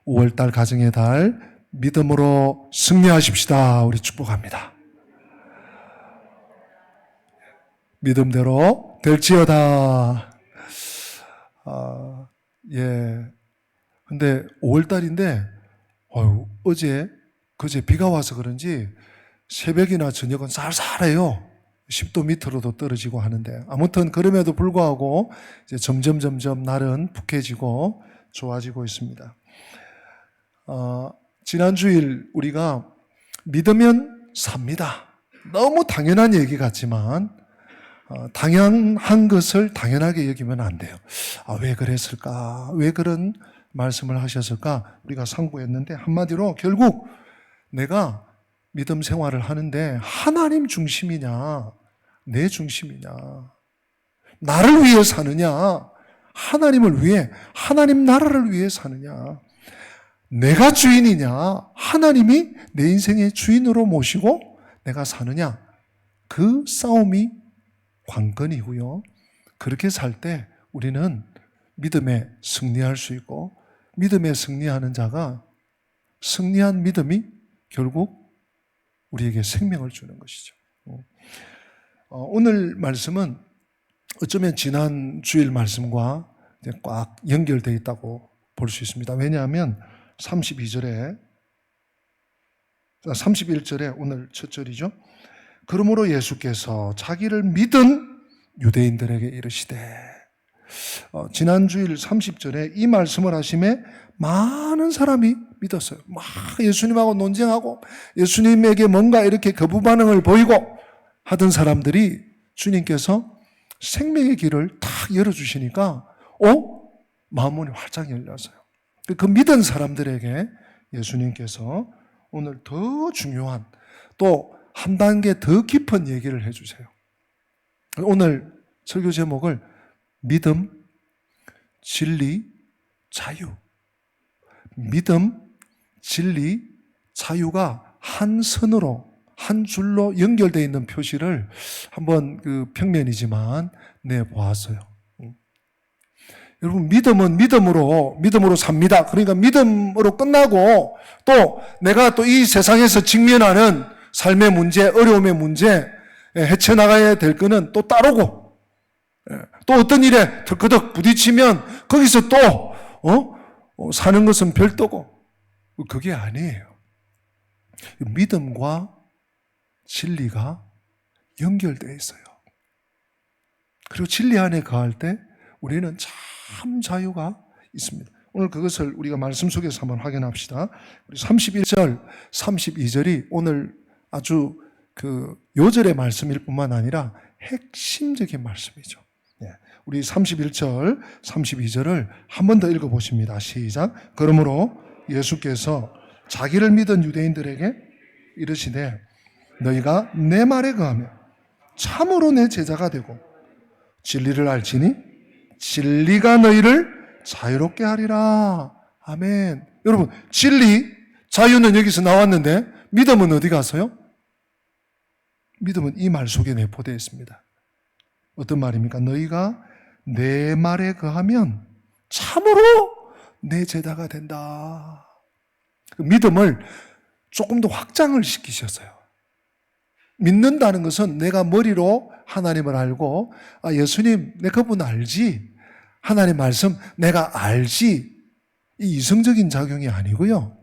5월달 가정의 달 믿음으로 승리하십시다. 우리 축복합니다. 믿음대로 될지어다. 예. 근데 5월달인데 그제 비가 와서 그런지 새벽이나 저녁은 쌀쌀해요. 10도 밑으로도 떨어지고 하는데, 아무튼 그럼에도 불구하고 이제 점점 날은 푹해지고 좋아지고 있습니다. 지난 주일 우리가 믿으면 삽니다. 너무 당연한 얘기 같지만 당연한 것을 당연하게 여기면 안 돼요. 왜 그랬을까? 왜 그런 말씀을 하셨을까? 우리가 상고했는데, 한마디로 결국 내가 믿음 생활을 하는데 하나님 중심이냐, 내 중심이냐, 나를 위해 사느냐, 하나님을 위해, 하나님 나라를 위해 사느냐, 내가 주인이냐, 하나님이 내 인생의 주인으로 모시고 내가 사느냐, 그 싸움이 관건이고요. 그렇게 살 때 우리는 믿음에 승리할 수 있고, 믿음에 승리하는 자가, 승리한 믿음이 결국 우리에게 생명을 주는 것이죠. 오늘 말씀은 어쩌면 지난 주일 말씀과 꽉 연결되어 있다고 볼 수 있습니다. 왜냐하면 31절에 오늘 첫 절이죠. 그러므로 예수께서 자기를 믿은 유대인들에게 이르시되, 지난 주일 30절에 이 말씀을 하심에 많은 사람이 믿었어요. 막 예수님하고 논쟁하고 예수님에게 뭔가 이렇게 거부 반응을 보이고 하던 사람들이 주님께서 생명의 길을 탁 열어주시니까 마음문이 활짝 열렸어요. 그 믿은 사람들에게 예수님께서 오늘 더 중요한, 또 한 단계 더 깊은 얘기를 해주세요. 오늘 설교 제목을 믿음, 진리, 자유. 믿음, 진리, 자유가 한 선으로, 한 줄로 연결되어 있는 표시를 한번 평면이지만 내보았어요. 여러분, 믿음은 믿음으로 삽니다. 그러니까 믿음으로 끝나고, 또 내가 또 이 세상에서 직면하는 삶의 문제, 어려움의 문제, 헤쳐나가야 될 거는 또 따르고, 또 어떤 일에 덜커덕 부딪히면 거기서 또 사는 것은 별도고, 그게 아니에요. 믿음과 진리가 연결되어 있어요. 그리고 진리 안에 거할 때 우리는 참 자유가 있습니다. 오늘 그것을 우리가 말씀 속에서 한번 확인합시다. 우리 31절, 32절이 오늘 아주 요절의 말씀일 뿐만 아니라 핵심적인 말씀이죠. 우리 31절, 32절을 한 번 더 읽어보십니다. 시작. 그러므로 예수께서 자기를 믿은 유대인들에게 이르시되, 너희가 내 말에 거하며 참으로 내 제자가 되고 진리를 알지니 진리가 너희를 자유롭게 하리라. 아멘. 여러분, 진리, 자유는 여기서 나왔는데 믿음은 어디 가서요? 믿음은 이 말 속에 내포되어 있습니다. 어떤 말입니까? 너희가 내 말에 거하면 참으로 내 제자가 된다. 믿음을 조금 더 확장을 시키셨어요. 믿는다는 것은 내가 머리로 하나님을 알고, 예수님, 내 그분 알지? 하나님 말씀 내가 알지? 이 이성적인 작용이 아니고요.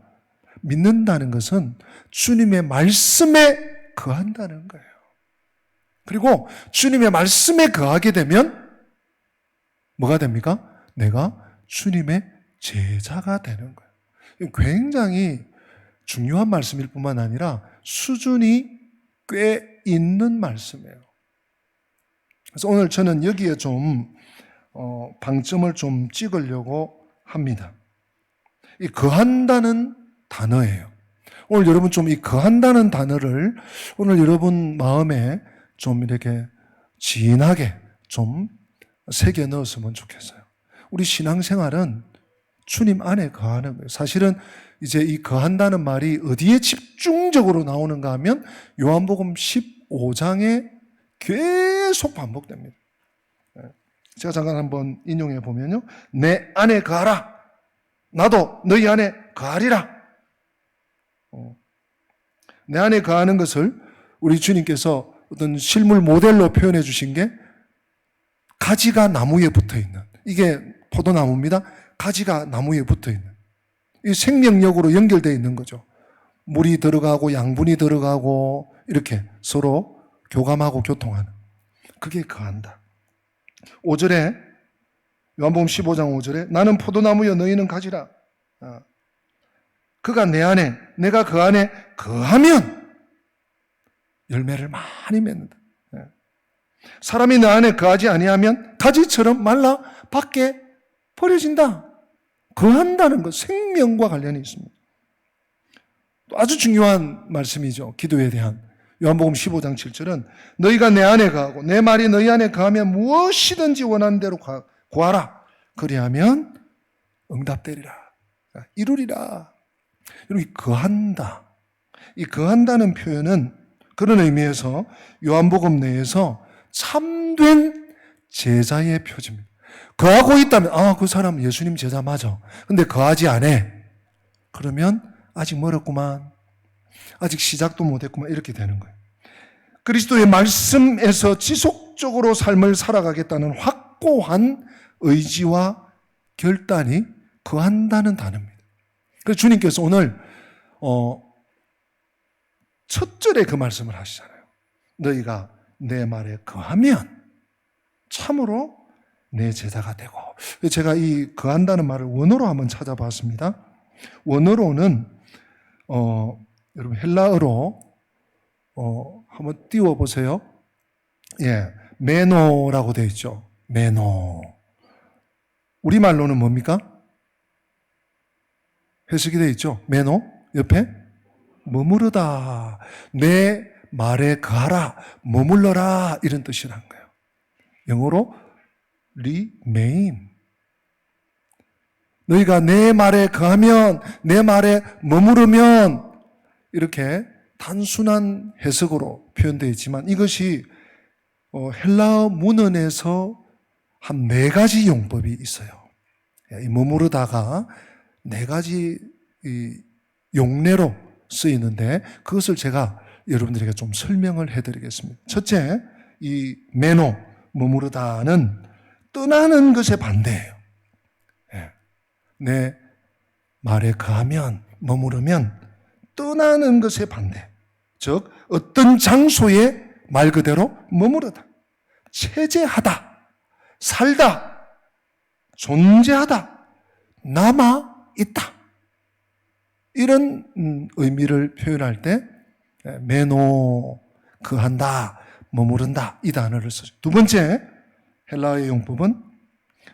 믿는다는 것은 주님의 말씀에 거한다는 거예요. 그리고 주님의 말씀에 거하게 되면 뭐가 됩니까? 내가 주님의 제자가 되는 거예요. 굉장히 중요한 말씀일 뿐만 아니라 수준이 꽤 있는 말씀이에요. 그래서 오늘 저는 여기에 좀 방점을 좀 찍으려고 합니다. 이 거한다는 단어예요. 오늘 여러분 좀 이 거한다는 단어를 오늘 여러분 마음에 좀 이렇게 진하게 좀 새겨 넣었으면 좋겠어요. 우리 신앙생활은 주님 안에 거하는 거예요. 사실은 이제 이 거한다는 말이 어디에 집중적으로 나오는가 하면 요한복음 15장에 계속 반복됩니다. 제가 잠깐 한번 인용해 보면요. 내 안에 거하라. 나도 너희 안에 거하리라. 내 안에 거하는 것을 우리 주님께서 어떤 실물 모델로 표현해 주신 게 가지가 나무에 붙어 있는, 이게 포도나무입니다. 가지가 나무에 붙어 있는, 이 생명력으로 연결되어 있는 거죠. 물이 들어가고 양분이 들어가고 이렇게 서로 교감하고 교통하는, 그게 거한다. 5절에, 요한복음 15장 5절에 나는 포도나무여 너희는 가지라. 그가 내 안에, 내가 그 안에 거하면 열매를 많이 맺는다. 사람이 내 안에 거하지 아니하면 가지처럼 말라 밖에 버려진다. 거한다는 것, 생명과 관련이 있습니다. 또 아주 중요한 말씀이죠. 기도에 대한. 요한복음 15장 7절은 너희가 내 안에 거하고 내 말이 너희 안에 거하면 무엇이든지 원하는 대로 구하라. 그리하면 응답되리라. 이루리라. 여러분, 거한다. 이 거한다는 표현은 그런 의미에서 요한복음 내에서 참된 제자의 표지입니다. 거하고 있다면 그 사람 예수님 제자 맞아. 근데 거하지 않아. 그러면 아직 멀었구만. 아직 시작도 못했구만. 이렇게 되는 거예요. 그리스도의 말씀에서 지속적으로 삶을 살아가겠다는 확고한 의지와 결단이 거한다는 단어입니다. 그래서 주님께서 오늘 첫 절에 그 말씀을 하시잖아요. 너희가 내 말에 거하면 참으로 내 제자가 되고. 제가 이 거한다는 말을 원어로 한번 찾아봤습니다. 원어로는 여러분 헬라어로 한번 띄워보세요. 예, 메노라고 되어 있죠. 메노. 우리말로는 뭡니까? 해석이 되어 있죠. 메노 옆에 머무르다. 내 말에 거하라, 머물러라, 이런 뜻이라는 거예요. 영어로 remain. 너희가 내 말에 거하면, 내 말에 머무르면, 이렇게 단순한 해석으로 표현되어 있지만 이것이 헬라어 문헌에서 한 4가지 용법이 있어요. 이 머무르다가 4가지 용례로 쓰이는데 그것을 제가 여러분들에게 좀 설명을 해드리겠습니다. 첫째, 이 메노, 머무르다는 떠나는 것의 반대예요. 내 말에 거하면, 머무르면 떠나는 것의 반대. 즉 어떤 장소에 말 그대로 머무르다, 체제하다, 살다, 존재하다, 남아있다, 이런 의미를 표현할 때 메노, 거한다, 머무른다, 이 단어를 쓰죠. 두 번째 헬라어의 용법은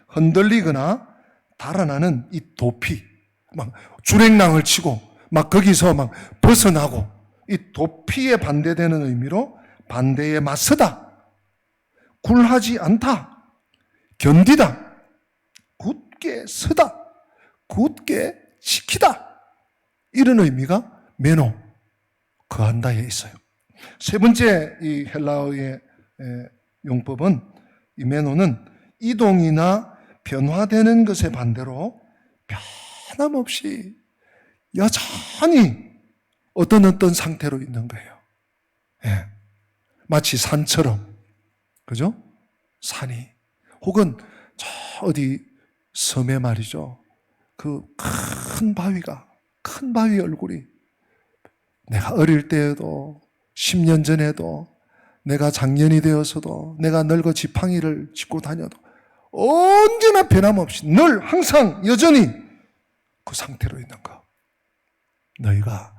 흔들리거나 달아나는 이 도피, 막 주랭랑을 치고 막 거기서 막 벗어나고, 이 도피에 반대되는 의미로 반대에 맞서다, 굴하지 않다, 견디다, 굳게 서다, 굳게 지키다, 이런 의미가 메노, 거한다에 있어요. 세 번째 이 헬라어의 용법은, 이 메노는 이동이나 변화되는 것의 반대로 변함없이 여전히 어떤 상태로 있는 거예요. 예. 마치 산처럼, 그죠? 산이, 혹은 저 어디 섬에 말이죠, 그 큰 바위 얼굴이, 내가 어릴 때에도 10년 전에도, 내가 장년이 되어서도, 내가 늙어 지팡이를 짚고 다녀도 언제나 변함없이 늘 항상 여전히 그 상태로 있는 거. 너희가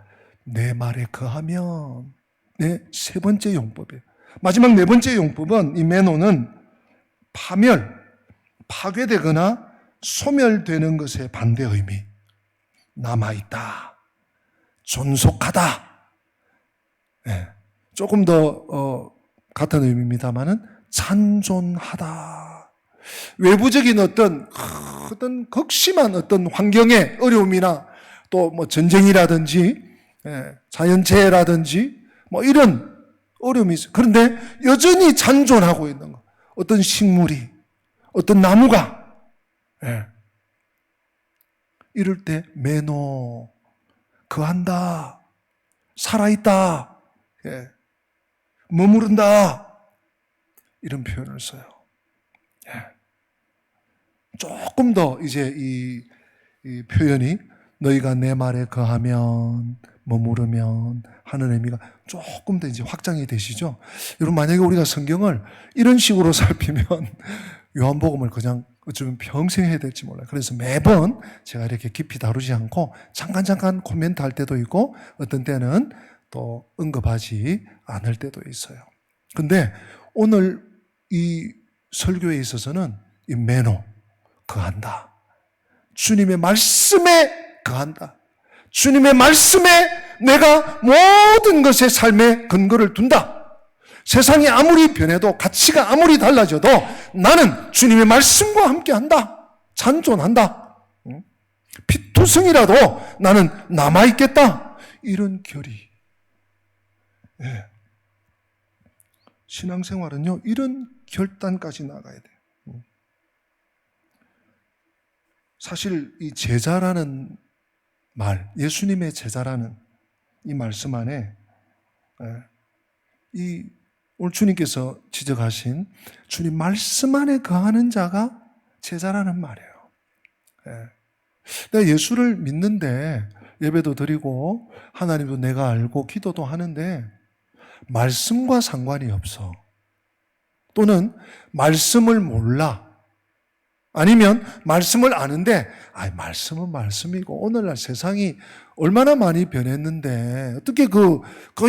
내 말에 거하면, 내 세 번째 용법이에요. 마지막 네 번째 용법은, 이 메노는 파괴되거나 소멸되는 것의 반대 의미, 남아있다, 존속하다. 네. 조금 더 같은 의미입니다만은 찬존하다. 외부적인 어떤 극심한 어떤 환경의 어려움이나 또 뭐 전쟁이라든지 자연재해라든지 뭐 이런 어려움이 있어요. 그런데 여전히 잔존하고 있는 거. 어떤 식물이, 어떤 나무가 이럴 때 매노, 거한다, 살아있다, 예. 머무른다, 이런 표현을 써요. 예. 조금 더 이제 이 표현이 너희가 내 말에 거하면, 머무르면 하는 의미가 조금 더 이제 확장이 되시죠? 여러분, 만약에 우리가 성경을 이런 식으로 살피면 요한복음을 그냥 어쩌면 평생 해야 될지 몰라요. 그래서 매번 제가 이렇게 깊이 다루지 않고 잠깐 코멘트 할 때도 있고 어떤 때는 또 언급하지 않을 때도 있어요. 근데 오늘 이 설교에 있어서는 이 매노, 거한다. 주님의 말씀에 거한다. 주님의 말씀에 내가 모든 것의 삶의 근거를 둔다. 세상이 아무리 변해도 가치가 아무리 달라져도 나는 주님의 말씀과 함께 한다. 잔존한다. 피투성이라도 나는 남아있겠다. 이런 결의. 네. 신앙생활은요, 이런 결단까지 나가야 돼요. 사실 이 제자라는 말, 예수님의 제자라는 이 말씀 안에 이 오늘 주님께서 지적하신 주님 말씀 안에 거하는 자가 제자라는 말이에요. 내가 예수를 믿는데 예배도 드리고 하나님도 내가 알고 기도도 하는데 말씀과 상관이 없어. 또는 말씀을 몰라. 아니면 말씀을 아는데 말씀은 말씀이고 오늘날 세상이 얼마나 많이 변했는데 어떻게 그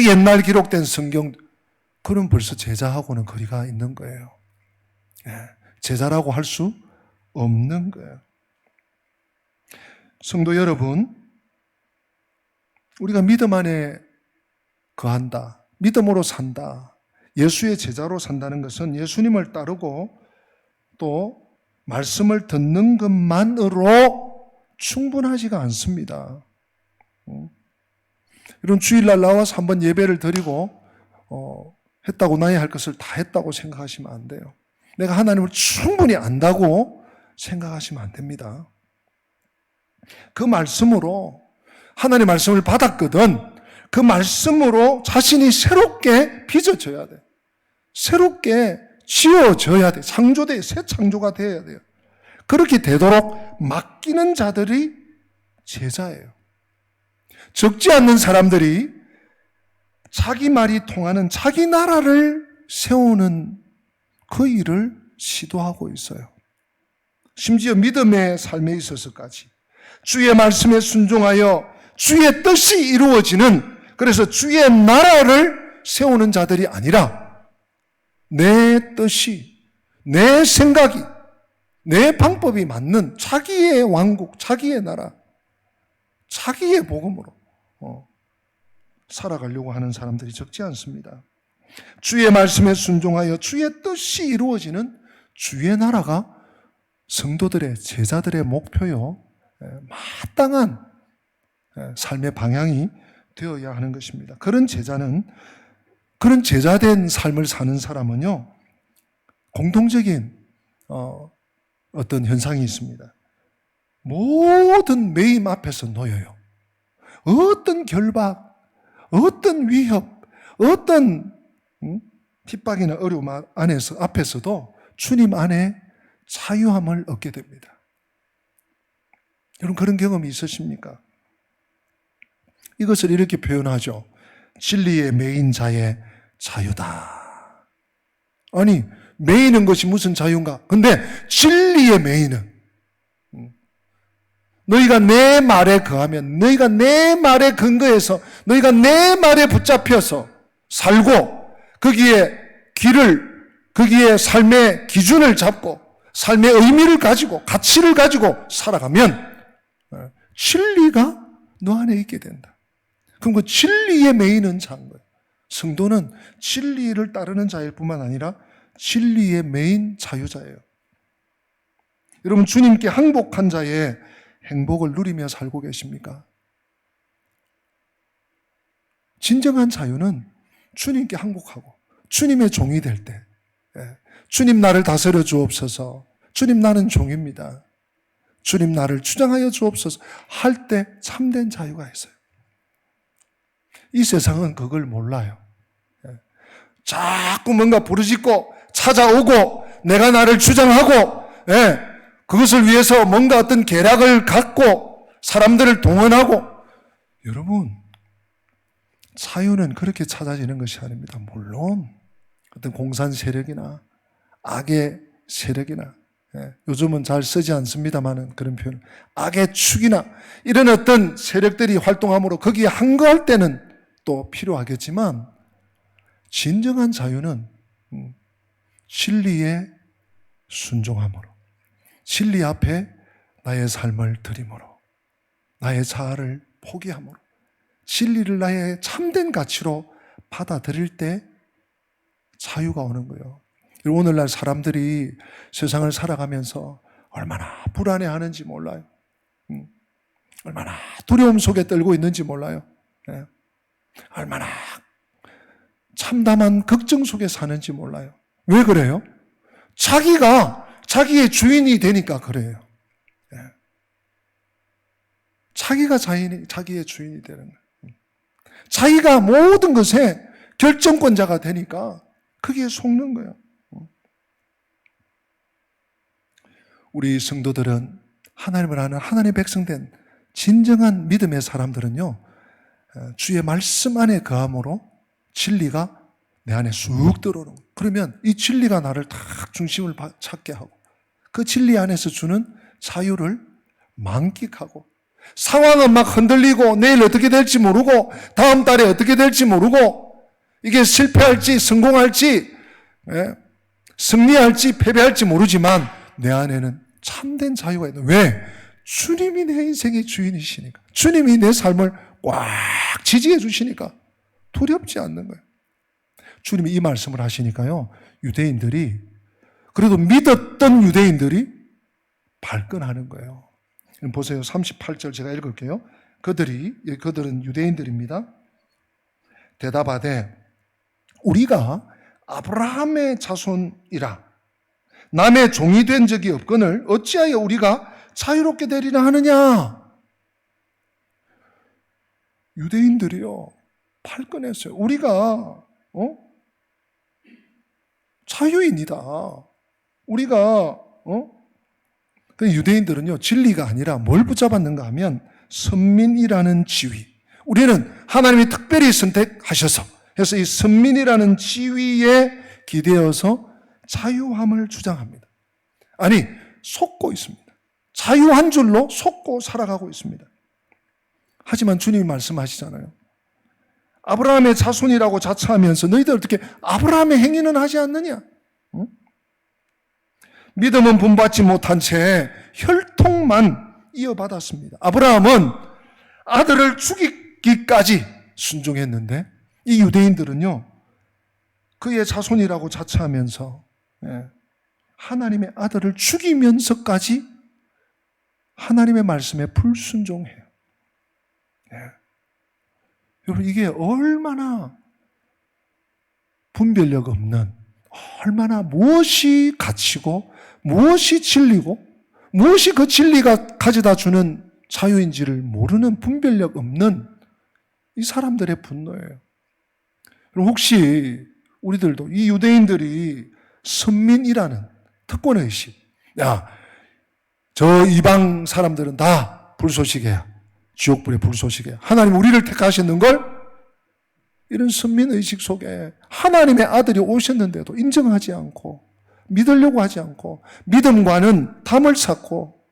옛날 기록된 성경 그럼 벌써 제자하고는 거리가 있는 거예요. 제자라고 할 수 없는 거예요. 성도 여러분, 우리가 믿음 안에 거한다, 믿음으로 산다, 예수의 제자로 산다는 것은 예수님을 따르고 또 말씀을 듣는 것만으로 충분하지가 않습니다. 이런 주일날 나와서 한번 예배를 드리고 했다고 나야 할 것을 다 했다고 생각하시면 안 돼요. 내가 하나님을 충분히 안다고 생각하시면 안 됩니다. 그 말씀으로 하나님의 말씀을 받았거든 그 말씀으로 자신이 새롭게 빚어져야 돼. 새롭게 지어져야 돼. 창조돼, 새 창조가 되어야 돼요. 그렇게 되도록 맡기는 자들이 제자예요. 적지 않는 사람들이 자기 말이 통하는 자기 나라를 세우는 그 일을 시도하고 있어요. 심지어 믿음의 삶에 있어서까지 주의 말씀에 순종하여 주의 뜻이 이루어지는, 그래서 주의 나라를 세우는 자들이 아니라 내 뜻이, 내 생각이, 내 방법이 맞는 자기의 왕국, 자기의 나라, 자기의 복음으로 살아가려고 하는 사람들이 적지 않습니다. 주의 말씀에 순종하여 주의 뜻이 이루어지는 주의 나라가 성도들의, 제자들의 목표요, 마땅한 삶의 방향이 되어야 하는 것입니다. 그런 그런 제자된 삶을 사는 사람은요, 공통적인 어떤 현상이 있습니다. 모든 매임 앞에서 놓여요. 어떤 결박, 어떤 위협, 어떤 핍박이나 어려움 앞에서도 주님 안에 자유함을 얻게 됩니다. 여러분, 그런 경험이 있으십니까? 이것을 이렇게 표현하죠. 진리에 매인 자의 자유다. 아니, 매이는 것이 무슨 자유인가? 근데 진리에 매이는, 너희가 내 말에 거하면, 너희가 내 말에 근거해서, 너희가 내 말에 붙잡혀서 살고, 거기에 삶의 기준을 잡고, 삶의 의미를 가지고, 가치를 가지고 살아가면, 진리가 너 안에 있게 된다. 그럼 그 진리에 매이는 자인 거예요. 성도는 진리를 따르는 자일 뿐만 아니라 진리에 매인 자유자예요. 여러분, 주님께 항복한 자의 행복을 누리며 살고 계십니까? 진정한 자유는 주님께 항복하고 주님의 종이 될 때, 주님 나를 다스려 주옵소서, 주님 나는 종입니다, 주님 나를 주장하여 주옵소서 할 때 참된 자유가 있어요. 이 세상은 그걸 몰라요. 자꾸 뭔가 부르짖고 찾아오고 내가 나를 주장하고 그것을 위해서 뭔가 어떤 계략을 갖고 사람들을 동원하고, 여러분 자유는 그렇게 찾아지는 것이 아닙니다. 물론 어떤 공산 세력이나 악의 세력이나, 요즘은 잘 쓰지 않습니다만은 그런 표현, 악의 축이나 이런 어떤 세력들이 활동함으로 거기에 한거할 때는 또 필요하겠지만, 진정한 자유는 진리에 순종함으로, 진리 앞에 나의 삶을 드림으로, 나의 자아를 포기함으로, 진리를 나의 참된 가치로 받아들일 때 자유가 오는 거예요. 오늘날 사람들이 세상을 살아가면서 얼마나 불안해하는지 몰라요. 얼마나 두려움 속에 떨고 있는지 몰라요. 얼마나 참담한 걱정 속에 사는지 몰라요. 왜 그래요? 자기가 자기의 주인이 되니까 그래요. 자기가 자기의 주인이 되는 거예요. 자기가 모든 것에 결정권자가 되니까 거기에 속는 거예요. 우리 성도들은, 하나님을 아는 하나님의 백성된 진정한 믿음의 사람들은요, 주의 말씀 안에 거함으로 진리가 내 안에 쑥 들어오는 거예요. 그러면 이 진리가 나를 딱 중심을 찾게 하고 그 진리 안에서 주는 자유를 만끽하고, 상황은 막 흔들리고 내일 어떻게 될지 모르고 다음 달에 어떻게 될지 모르고 이게 실패할지 성공할지 승리할지 패배할지 모르지만 내 안에는 참된 자유가 있는. 왜? 주님이 내 인생의 주인이시니까, 주님이 내 삶을 꽉 지지해 주시니까 두렵지 않는 거예요. 주님이 이 말씀을 하시니까요, 유대인들이, 그래도 믿었던 유대인들이 발끈하는 거예요. 보세요. 38절 제가 읽을게요. 그들은 유대인들입니다. 대답하되 우리가 아브라함의 자손이라 남의 종이 된 적이 없거늘 어찌하여 우리가 자유롭게 되리라 하느냐. 유대인들이요, 발끈했어요. 우리가 자유인이다. 우리가 유대인들은요, 진리가 아니라 뭘 붙잡았는가 하면 선민이라는 지위. 우리는 하나님이 특별히 선택하셔서 해서 이 선민이라는 지위에 기대어서 자유함을 주장합니다. 아니, 속고 있습니다. 자유한 줄로 속고 살아가고 있습니다. 하지만 주님이 말씀하시잖아요. 아브라함의 자손이라고 자처하면서 너희들 어떻게 아브라함의 행위는 하지 않느냐? 믿음은 본받지 못한 채 혈통만 이어받았습니다. 아브라함은 아들을 죽이기까지 순종했는데 이 유대인들은요, 그의 자손이라고 자처하면서 하나님의 아들을 죽이면서까지 하나님의 말씀에 불순종해요. 여러분, 이게 얼마나 분별력 없는, 얼마나 무엇이 가치고 무엇이 진리고 무엇이 그 진리가 가져다 주는 자유인지를 모르는 분별력 없는 이 사람들의 분노예요. 그럼 혹시 우리들도 이 유대인들이 선민이라는 특권의식, 저 이방 사람들은 다 불쏘시개야, 지옥불의 불쏘시개야, 하나님 우리를 택하셨는 걸, 이런 선민의식 속에 하나님의 아들이 오셨는데도 인정하지 않고 믿으려고 하지 않고 믿음과는 담을 쌓고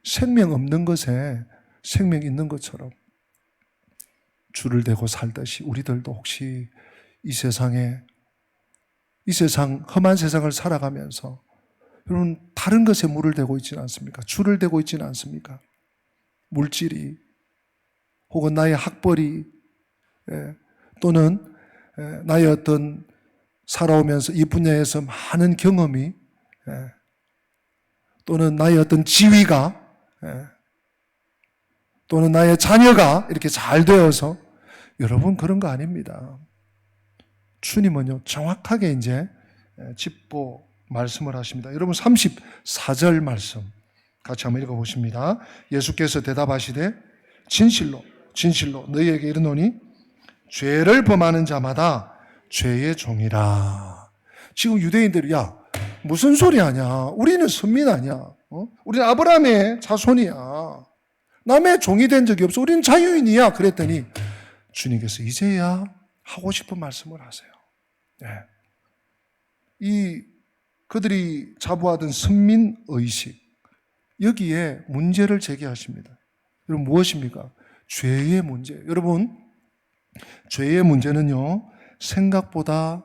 생명 없는 것에 생명 있는 것처럼 줄을 대고 살듯이 우리들도 혹시 이 세상 험한 세상을 살아가면서 여러분 다른 것에 물을 대고 있지는 않습니까? 줄을 대고 있지는 않습니까? 물질이 혹은 나의 학벌이 또는 나의 어떤 살아오면서 이 분야에서 많은 경험이 또는 나의 어떤 지위가 또는 나의 자녀가 이렇게 잘 되어서, 여러분 그런 거 아닙니다. 주님은요 정확하게 이제 짚고 말씀을 하십니다. 여러분 34절 말씀 같이 한번 읽어보십니다. 예수께서 대답하시되 진실로 진실로 너희에게 이르노니 죄를 범하는 자마다 죄의 종이라. 지금 유대인들이 야 무슨 소리 하냐, 우리는 선민 아니야, 우리는 아브라함의 자손이야, 남의 종이 된 적이 없어, 우리는 자유인이야 그랬더니 주님께서 이제야 하고 싶은 말씀을 하세요. 네. 이 그들이 자부하던 선민의식, 여기에 문제를 제기하십니다. 여러분 무엇입니까? 죄의 문제. 여러분 죄의 문제는요 생각보다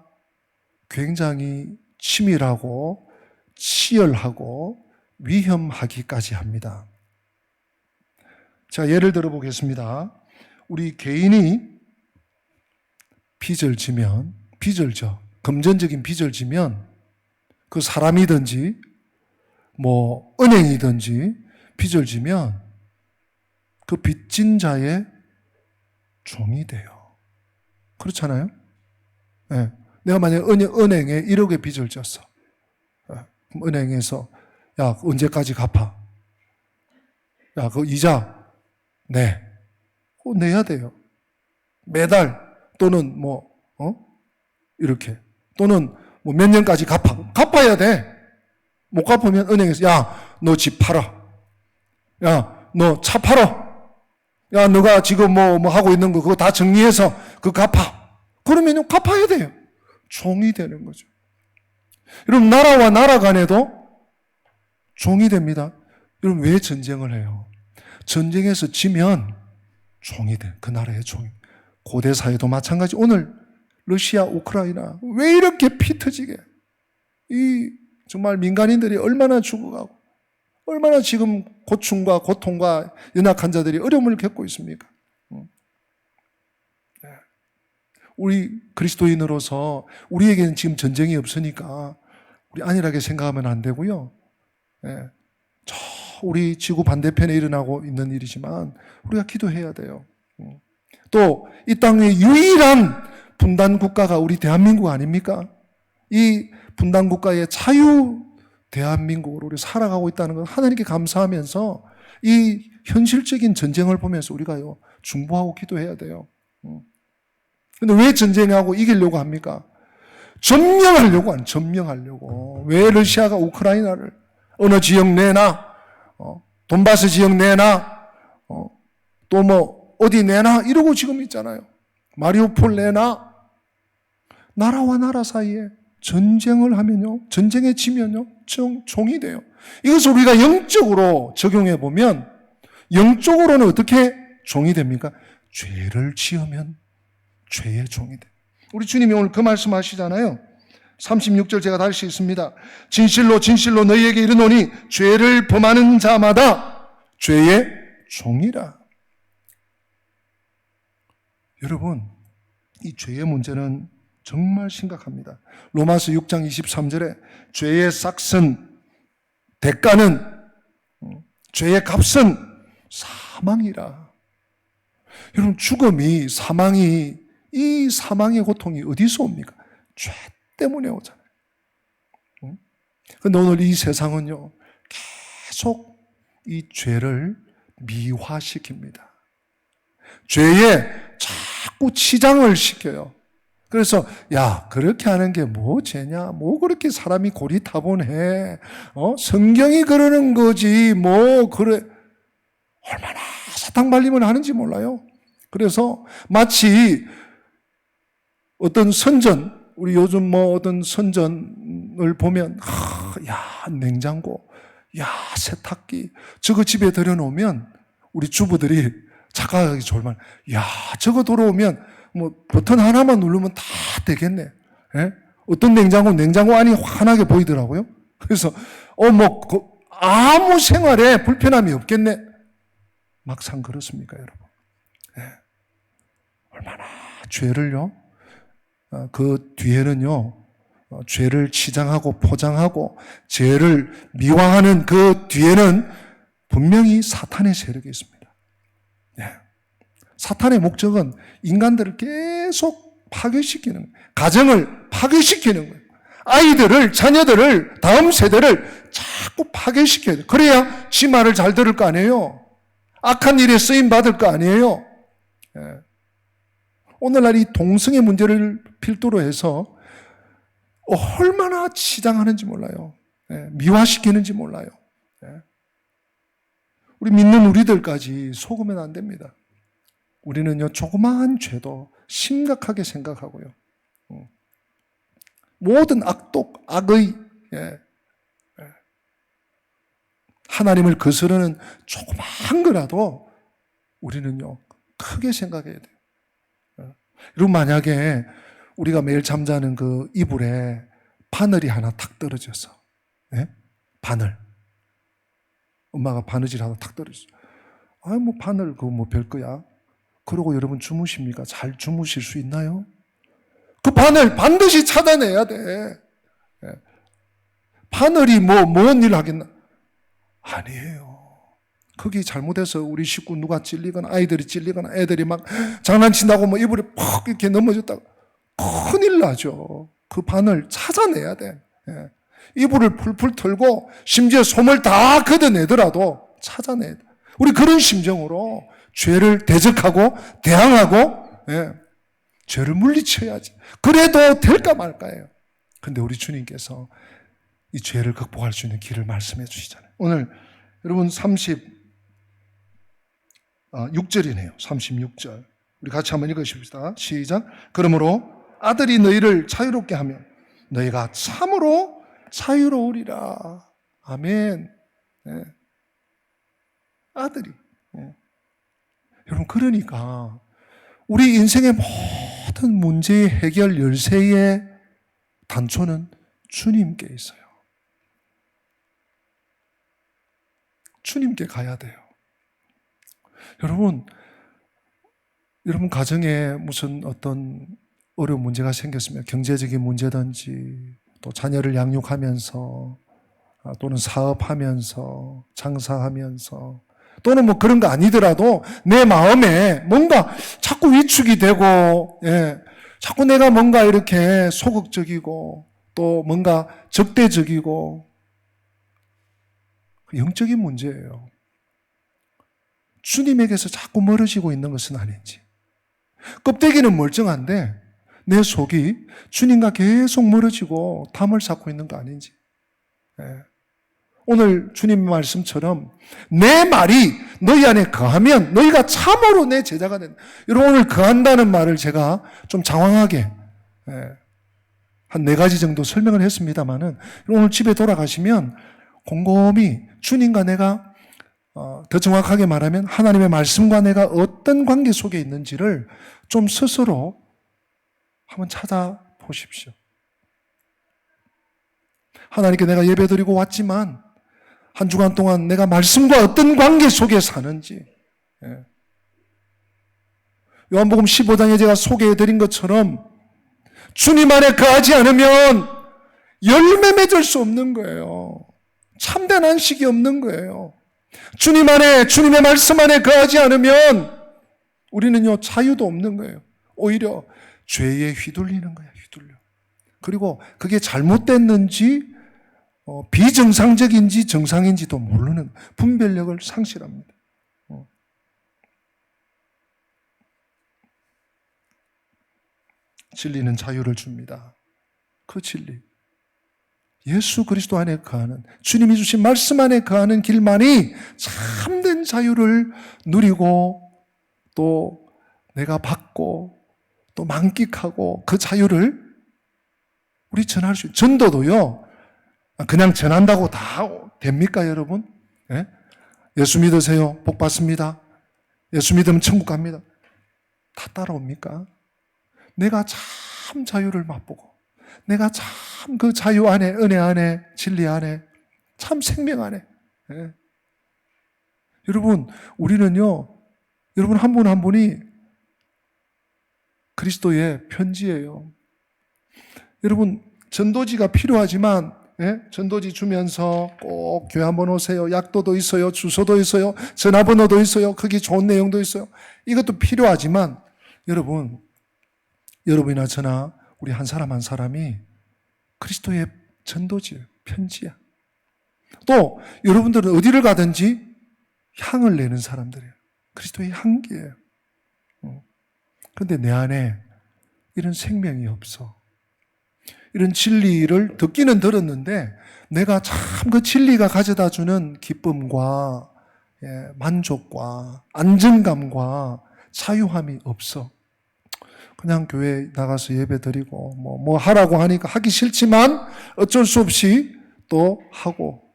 굉장히 치밀하고 치열하고 위험하기까지 합니다. 자, 예를 들어 보겠습니다. 우리 개인이 빚을 지면, 금전적인 빚을 지면 그 사람이든지 뭐 은행이든지 빚을 지면 그 빚진 자의 종이 돼요. 그렇잖아요? 네. 내가 만약에 은행에 1억의 빚을 졌어. 그럼 은행에서 야 언제까지 갚아? 야 그 이자 네. 그거 내야 돼요. 매달 또는 이렇게 또는 뭐 몇 년까지 갚아야 돼. 못 갚으면 은행에서 야 너 집 팔아. 야 너 차 팔아. 야 너가 지금 뭐 하고 있는 거 그거 다 정리해서 그거 갚아. 그러면 갚아야 돼요. 종이 되는 거죠. 여러분 나라와 나라 간에도 종이 됩니다. 여러분 왜 전쟁을 해요? 전쟁에서 지면 종이 돼. 그 나라의 종이. 고대 사회도 마찬가지. 오늘 러시아, 우크라이나 왜 이렇게 피 터지게 이 정말 민간인들이 얼마나 죽어가고 얼마나 지금 고충과 고통과 연약한 자들이 어려움을 겪고 있습니까? 우리 그리스도인으로서 우리에게는 지금 전쟁이 없으니까 우리 안일하게 생각하면 안 되고요. 저 우리 지구 반대편에 일어나고 있는 일이지만 우리가 기도해야 돼요. 또 이 땅의 유일한 분단 국가가 우리 대한민국 아닙니까? 이 분단 국가의 자유 대한민국으로 우리 살아가고 있다는 걸 하나님께 감사하면서 이 현실적인 전쟁을 보면서 우리가요 중보하고 기도해야 돼요. 근데 왜 전쟁하고 이기려고 합니까? 점령하려고. 왜 러시아가 우크라이나를 어느 지역 내나, 돈바스 지역 내나, 또 뭐 어디 내나 이러고 지금 있잖아요. 마리우폴 내나. 나라와 나라 사이에 전쟁을 하면요, 전쟁에 지면요, 종이 돼요. 이것을 우리가 영적으로 적용해 보면, 영적으로는 어떻게 종이 됩니까? 죄를 지으면 죄의 종이 돼. 우리 주님이 오늘 그 말씀 하시잖아요. 36절 제가 다시 읽습니다. 진실로 진실로 너희에게 이르노니 죄를 범하는 자마다 죄의 종이라. 여러분, 이 죄의 문제는 정말 심각합니다. 로마서 6장 23절에 죄의 싹슨, 대가는, 죄의 값은 사망이라. 여러분, 죽음이, 사망이, 이 사망의 고통이 어디서 옵니까? 죄 때문에 오잖아요. 그런데 오늘 이 세상은요, 계속 이 죄를 미화시킵니다. 죄에 자꾸 치장을 시켜요. 그래서 야 그렇게 하는 게 뭐 죄냐, 뭐 그렇게 사람이 고리타분해, 성경이 그러는 거지 뭐 그래. 얼마나 사탕발림을 하는지 몰라요. 그래서 마치 어떤 선전, 우리 요즘 뭐 어떤 선전을 보면 야 냉장고, 야 세탁기 저거 집에 들여놓으면 우리 주부들이 착각하기 좋을 만, 야 저거 들어오면 뭐 버튼 하나만 누르면 다 되겠네. 예? 어떤 냉장고 안이 환하게 보이더라고요. 그래서 아무 생활에 불편함이 없겠네. 막상 그렇습니까, 여러분? 예. 얼마나 죄를요, 그 뒤에는요, 죄를 치장하고 포장하고 죄를 미화하는 그 뒤에는 분명히 사탄의 세력이 있습니다. 예. 사탄의 목적은 인간들을 계속 파괴시키는 거예요. 가정을 파괴시키는 거예요. 아이들을, 자녀들을, 다음 세대를 자꾸 파괴시켜야 돼. 그래야 지 말을 잘 들을 거 아니에요. 악한 일에 쓰임 받을 거 아니에요. 예. 오늘날 이 동성애 문제를 필두로 해서 얼마나 치장하는지 몰라요. 예. 미화시키는지 몰라요. 예. 우리 믿는 우리들까지 속으면 안 됩니다. 우리는요, 조그마한 죄도 심각하게 생각하고요. 모든 악독, 악의, 하나님을 거스르는 조그마한 거라도 우리는요, 크게 생각해야 돼요. 여러분, 만약에 우리가 매일 잠자는 그 이불에 바늘이 하나 탁 떨어져서, 바늘. 엄마가 바느질 하나 탁 떨어졌어. 뭐 바늘, 그거 뭐 별거야. 그러고 여러분 주무십니까? 잘 주무실 수 있나요? 그 바늘 반드시 찾아내야 돼. 바늘이 뭔 일을 하겠나? 아니에요. 거기 잘못해서 우리 식구 누가 찔리거나 아이들이 찔리거나 애들이 막 장난친다고 뭐 이불에 퍽 이렇게 넘어졌다가 큰일 나죠. 그 바늘 찾아내야 돼. 이불을 풀풀 털고 심지어 솜을 다 걷어내더라도 찾아내야 돼. 우리 그런 심정으로 죄를 대적하고 대항하고 죄를 물리쳐야지. 그래도 될까 말까예요. 근데 우리 주님께서 이 죄를 극복할 수 있는 길을 말씀해 주시잖아요. 오늘 여러분 36절이네요. 36절. 우리 같이 한번 읽으십시다. 시작. 그러므로 아들이 너희를 자유롭게 하면 너희가 참으로 자유로우리라. 아멘. 아들이. 여러분, 그러니까 우리 인생의 모든 문제의 해결 열쇠의 단초는 주님께 있어요. 주님께 가야 돼요. 여러분 가정에 무슨 어떤 어려운 문제가 생겼으면 경제적인 문제든지 또 자녀를 양육하면서 또는 사업하면서 장사하면서 또는 뭐 그런 거 아니더라도 내 마음에 뭔가 자꾸 위축이 되고 자꾸 내가 뭔가 이렇게 소극적이고 또 뭔가 적대적이고 영적인 문제예요. 주님에게서 자꾸 멀어지고 있는 것은 아닌지. 껍데기는 멀쩡한데 내 속이 주님과 계속 멀어지고 담을 쌓고 있는 거 아닌지. 오늘 주님의 말씀처럼 내 말이 너희 안에 거하면 너희가 참으로 내 제자가 된다. 여러분, 오늘 거한다는 말을 제가 좀 장황하게 한 4가지 정도 설명을 했습니다마는 오늘 집에 돌아가시면 곰곰이 주님과 내가 더 정확하게 말하면 하나님의 말씀과 내가 어떤 관계 속에 있는지를 좀 스스로 한번 찾아보십시오. 하나님께 내가 예배드리고 왔지만 한 주간 동안 내가 말씀과 어떤 관계 속에 사는지. 요한복음 15장에 제가 소개해드린 것처럼 주님 안에 거하지 않으면 열매 맺을 수 없는 거예요. 참된 안식이 없는 거예요. 주님 안에, 주님의 말씀 안에 거하지 않으면 우리는요, 자유도 없는 거예요. 오히려 죄에 휘둘리는 거예요, 휘둘려. 그리고 그게 잘못됐는지, 비정상적인지 정상인지도 모르는 분별력을 상실합니다. 진리는 자유를 줍니다. 그 진리. 예수 그리스도 안에 거하는, 주님이 주신 말씀 안에 거하는 길만이 참된 자유를 누리고 또 내가 받고 또 만끽하고 그 자유를 우리 전할 수 있어요. 전도도요, 그냥 전한다고 다 됩니까, 여러분? 예수 믿으세요. 복 받습니다. 예수 믿으면 천국 갑니다. 다 따라옵니까? 내가 참 자유를 맛보고 내가 참 그 자유 안에, 은혜 안에, 진리 안에, 참 생명 안에. 여러분, 우리는요, 여러분 한 분 한 분이 그리스도의 편지예요. 여러분, 전도지가 필요하지만 전도지 주면서 꼭 교회 한번 오세요. 약도도 있어요. 주소도 있어요. 전화번호도 있어요. 거기 좋은 내용도 있어요. 이것도 필요하지만 여러분이나 저나 우리 한 사람 한 사람이 그리스도의 전도지, 편지야. 또 여러분들은 어디를 가든지 향을 내는 사람들이에요. 그리스도의 향기예요. 그런데 내 안에 이런 생명이 없어. 이런 진리를 듣기는 들었는데 내가 참 그 진리가 가져다주는 기쁨과 만족과 안정감과 자유함이 없어. 그냥 교회 나가서 예배 드리고 뭐 하라고 하니까 하기 싫지만 어쩔 수 없이 또 하고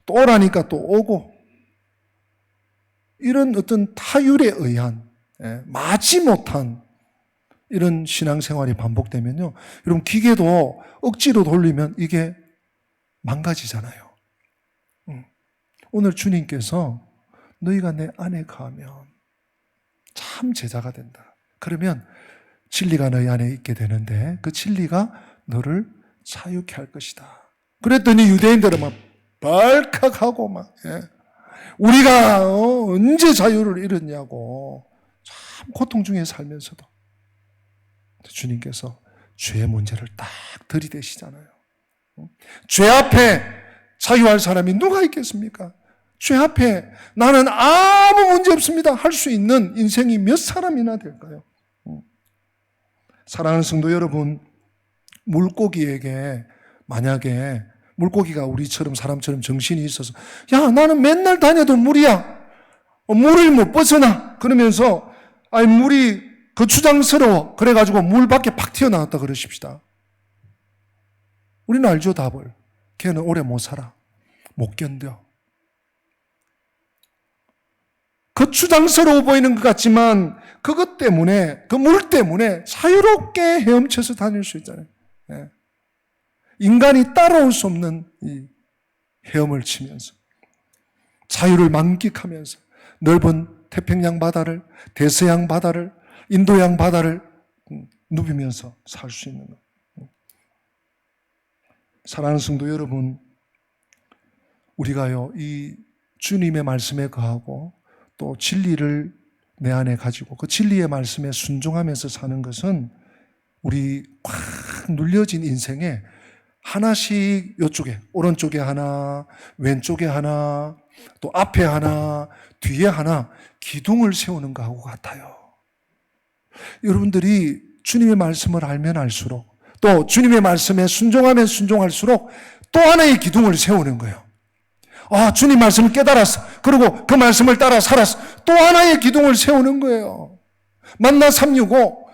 또 오라니까 또 오고, 이런 어떤 타율에 의한 마지못한 이런 신앙생활이 반복되면요, 여러분 기계도 억지로 돌리면 이게 망가지잖아요. 오늘 주님께서 너희가 내 안에 가면 참 제자가 된다. 그러면 진리가 너희 안에 있게 되는데 그 진리가 너를 자유케 할 것이다. 그랬더니 유대인들은 막 발칵하고 막 우리가 언제 자유를 잃었냐고 참 고통 중에 살면서도 주님께서 죄의 문제를 딱 들이대시잖아요. 죄 앞에 자유할 사람이 누가 있겠습니까? 죄 앞에 나는 아무 문제 없습니다 할 수 있는 인생이 몇 사람이나 될까요? 사랑하는 성도 여러분, 물고기에게 만약에 물고기가 우리처럼 사람처럼 정신이 있어서 야 나는 맨날 다녀도 물이야, 물을 못 벗어나 그러면서 물이 거추장스러워 그래가지고 물 밖에 팍 튀어나왔다 그러십시다. 우리는 알죠, 답을. 걔는 오래 못 살아, 못 견뎌. 거추장스러워 보이는 것 같지만 그것 때문에, 그 물 때문에 자유롭게 헤엄쳐서 다닐 수 있잖아요. 인간이 따라올 수 없는 이 헤엄을 치면서 자유를 만끽하면서 넓은 태평양 바다를, 대서양 바다를, 인도양 바다를 누비면서 살 수 있는 것. 사랑하는 성도 여러분, 우리가요 이 주님의 말씀에 거하고 또 진리를 내 안에 가지고 그 진리의 말씀에 순종하면서 사는 것은 우리 꽉 눌려진 인생에 하나씩, 이쪽에 오른쪽에 하나, 왼쪽에 하나, 또 앞에 하나, 뒤에 하나 기둥을 세우는 것하고 같아요. 여러분들이 주님의 말씀을 알면 알수록, 또 주님의 말씀에 순종하면 순종할수록 또 하나의 기둥을 세우는 거예요. 주님 말씀을 깨달았어. 그리고 그 말씀을 따라 살았어. 또 하나의 기둥을 세우는 거예요. 만나 365.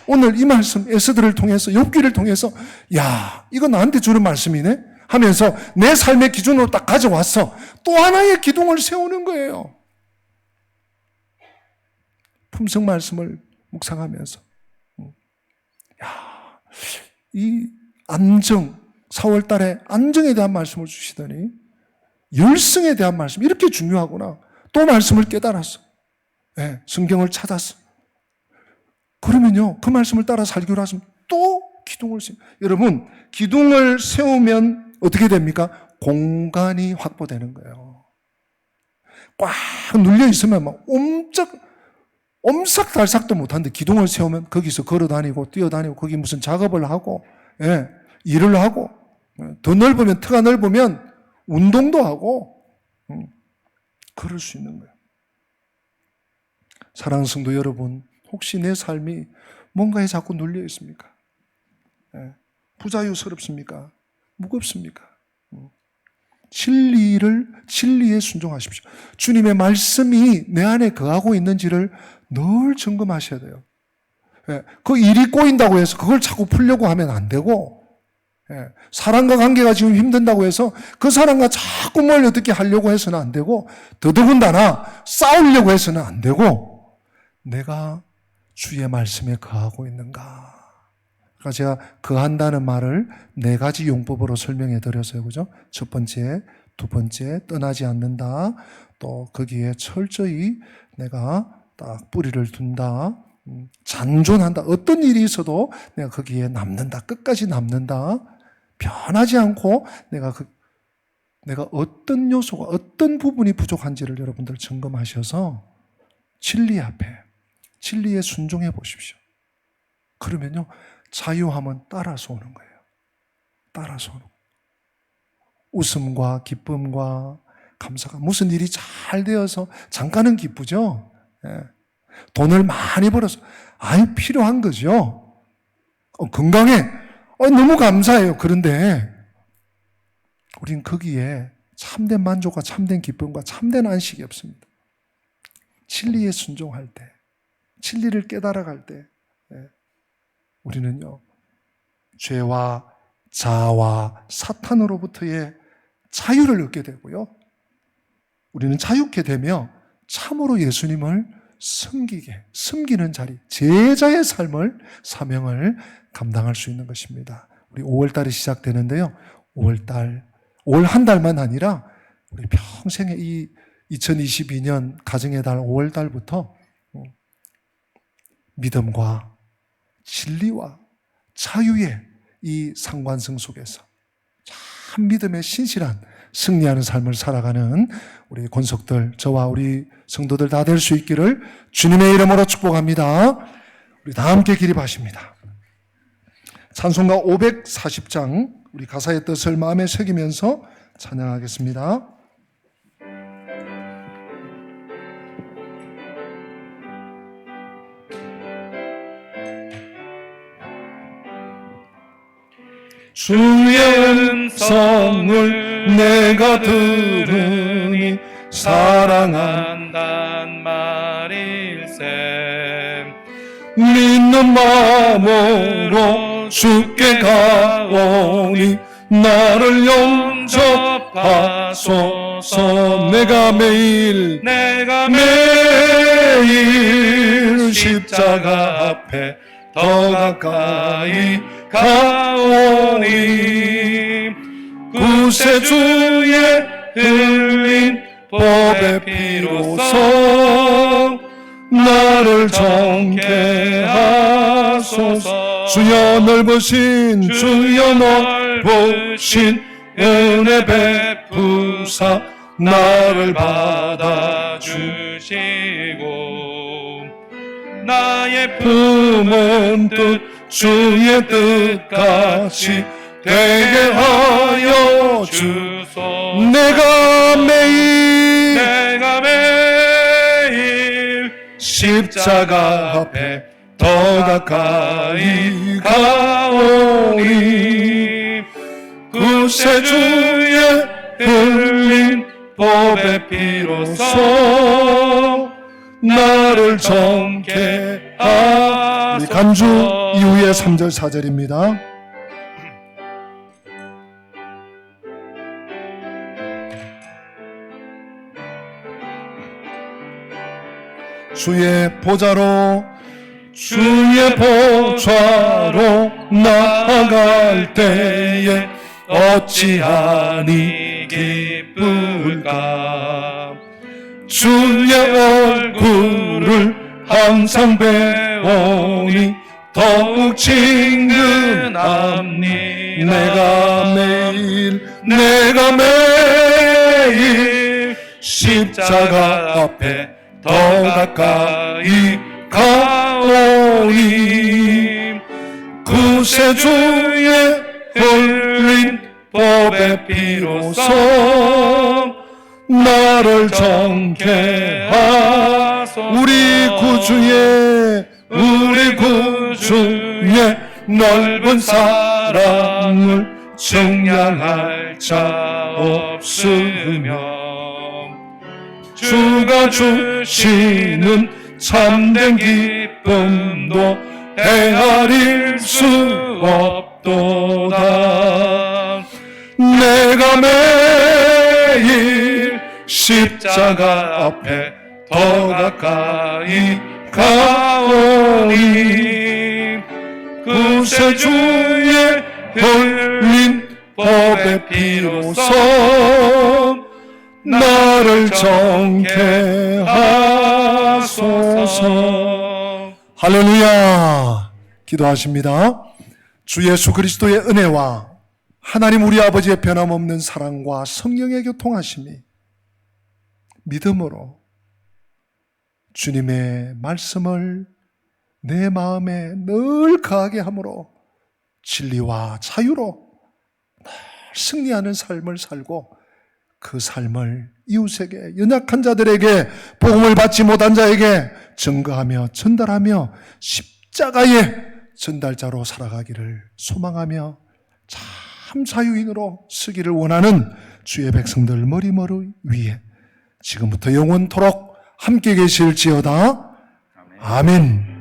오늘 이 말씀 에스더를 통해서, 욥기를 통해서 야 이거 나한테 주는 말씀이네 하면서 내 삶의 기준으로 딱 가져왔어. 또 하나의 기둥을 세우는 거예요. 품성 말씀을 묵상하면서 이 안정, 4월 달에 안정에 대한 말씀을 주시더니 열성에 대한 말씀, 이렇게 중요하구나. 또 말씀을 깨달았어. 성경을 찾았어. 그러면요, 그 말씀을 따라 살기로 하시면 또 기둥을 세우고. 여러분, 기둥을 세우면 어떻게 됩니까? 공간이 확보되는 거예요. 꽉 눌려 있으면 막 옴삭달삭도 못하는데 기둥을 세우면 거기서 걸어 다니고 뛰어다니고 거기 무슨 작업을 하고 일을 하고 더 넓으면, 터가 넓으면 운동도 하고 그럴 수 있는 거예요. 사랑하는 성도 여러분, 혹시 내 삶이 뭔가에 자꾸 눌려 있습니까? 부자유스럽습니까? 무겁습니까? 진리에 순종하십시오. 주님의 말씀이 내 안에 거하고 있는지를 늘 점검하셔야 돼요. 그 일이 꼬인다고 해서 그걸 자꾸 풀려고 하면 안 되고, 사람과 관계가 지금 힘든다고 해서 그 사람과 자꾸 뭘 어떻게 하려고 해서는 안 되고, 더더군다나 싸우려고 해서는 안 되고, 내가 주의 말씀에 거하고 있는가. 그러니까 제가 거한다는 말을 4가지 용법으로 설명해 드렸어요. 그죠? 첫 번째, 두 번째, 떠나지 않는다. 또 거기에 철저히 내가 딱 뿌리를 둔다. 잔존한다. 어떤 일이 있어도 내가 거기에 남는다. 끝까지 남는다. 변하지 않고 내가 어떤 요소가, 어떤 부분이 부족한지를 여러분들 점검하셔서 진리 앞에, 진리에 순종해 보십시오. 그러면요, 자유함은 따라서 오는 거예요. 따라서 웃음과 기쁨과 감사가, 무슨 일이 잘 되어서 잠깐은 기쁘죠. 예. 돈을 많이 벌어서 아유 필요한 거죠. 건강해 너무 감사해요. 그런데 우린 거기에 참된 만족과 참된 기쁨과 참된 안식이 없습니다. 진리에 순종할 때, 진리를 깨달아갈 때 우리는요 죄와 자아와 사탄으로부터의 자유를 얻게 되고요, 우리는 자유케 되며 참으로 예수님을 섬기는 자리, 제자의 삶을, 사명을 감당할 수 있는 것입니다. 우리 5월달이 시작되는데요, 5월 한 달만 아니라 우리 평생의 이 2022년 가정의 달 5월달부터 믿음과 진리와 자유의 이 상관성 속에서 참 믿음의 신실한 승리하는 삶을 살아가는 우리 권속들, 저와 우리 성도들 다 될 수 있기를 주님의 이름으로 축복합니다. 우리 다 함께 기립하십니다. 찬송가 540장, 우리 가사의 뜻을 마음에 새기면서 찬양하겠습니다. 주의 음성을 내가 들으니 사랑한단 말일세. 믿는 마음으로 주께 가오니 나를 영접하소서. 내가 매일 십자가 앞에 더 가까이 가오니 구세주의 흘린 법의 피로써 나를 정케 하소서. 주여 넓으신 은혜 베푸사 나를 받아주시고 나의 품은 뜻 주의 뜻같이 되게 하여 주소. 내가 매일 십자가 앞에 더 가까이 가오니 구세주의 흘린 법의 피로써 나를 정케 하소서. 우리 간주 이후의 3절 4절입니다. 주의 보좌로 나아갈 때에 어찌하니 기쁠까. 주의 얼굴을 항상 배우니 더욱 친근함니. 내가 매일 십자가 앞에 더 가까이 가오니 구세주의 흘린 법의 피로써 나를 정케 하소서. 우리 구주의 넓은 사랑을 증량할 자 없으며 주가 주시는 참된 기쁨도 헤아릴 수 없도다. 내가 매일 십자가 앞에 더 가까이 가오니 구세주의 흘린 법의 피로써 나를 정케 하소서. 할렐루야. 기도하십니다. 주 예수 그리스도의 은혜와 하나님 우리 아버지의 변함없는 사랑과 성령의 교통하심이 믿음으로 주님의 말씀을 내 마음에 늘 거하게 함으로 진리와 자유로 승리하는 삶을 살고 그 삶을 이웃에게, 연약한 자들에게, 복음을 받지 못한 자에게 증거하며 전달하며 십자가의 전달자로 살아가기를 소망하며 참 자유인으로 서기를 원하는 주의 백성들 머리머리 위에 지금부터 영원토록 함께 계실지어다. 아멘.